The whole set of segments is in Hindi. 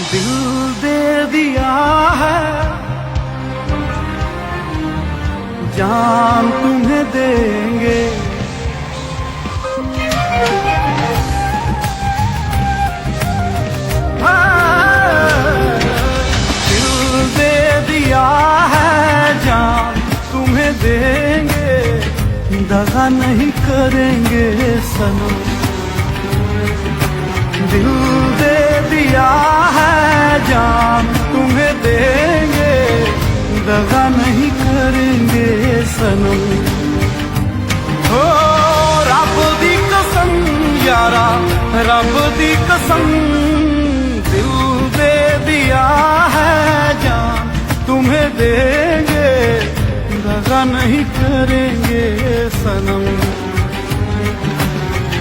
दिल दे दिया है, जान तुम्हें देंगे। दिल दे दिया है, जान तुम्हें देंगे, दगा नहीं करेंगे सनम। दिल दे दिया है, जान तुम्हें देंगे, दगा नहीं करेंगे सनम। हो रब दी कसम यारा, रब दी कसम, दिल दे दिया है, जान तुम्हें देंगे, दगा नहीं करेंगे सनम।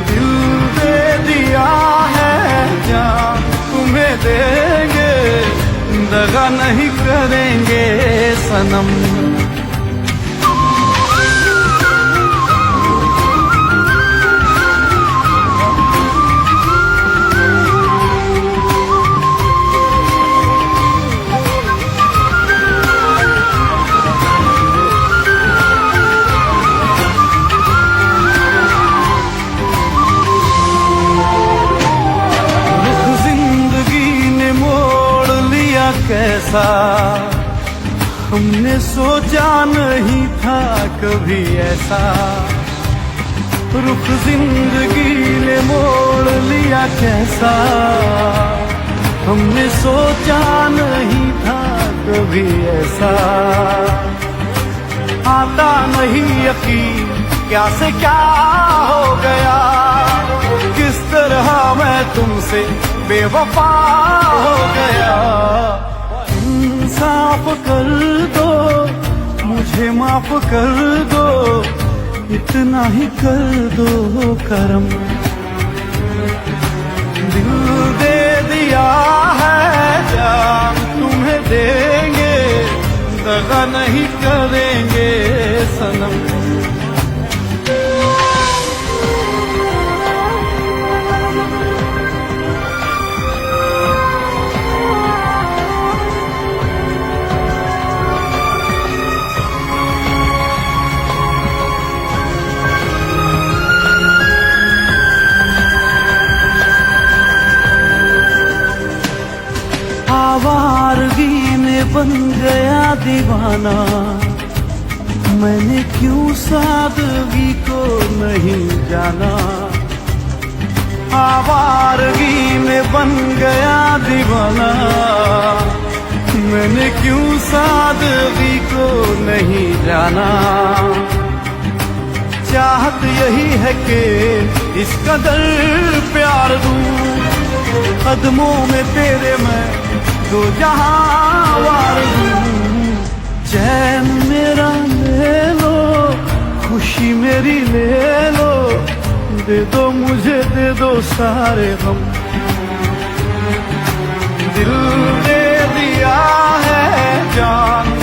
दिल दे दिया है, जान तुम्हें देंगे, दगा नहीं करेंगे सनम। कैसा हमने सोचा नहीं था कभी ऐसा, रुख जिंदगी ने मोड़ लिया कैसा, हमने सोचा नहीं था कभी ऐसा। आता नहीं यकीन क्या से क्या हो गया, किस तरह मैं तुमसे बेवफा हो गया। इंसाफ कर दो, मुझे माफ कर दो, इतना ही कर दो करम। दिल दे दिया है, जान तुम्हें देंगे, दगा नहीं करेंगे सनम। आवारगी में बन गया दीवाना, मैंने क्यों सादगी को नहीं जाना। आवारगी में बन गया दीवाना, मैंने क्यों सादगी को नहीं जाना। चाहत यही है कि इस कदर प्यार दूं, कदमों में तेरे मैं दो जहां वार दूं। चैन मेरा ले लो, खुशी मेरी ले लो, दे दो मुझे दे दो सारे गम। दिल दे दिया है, जान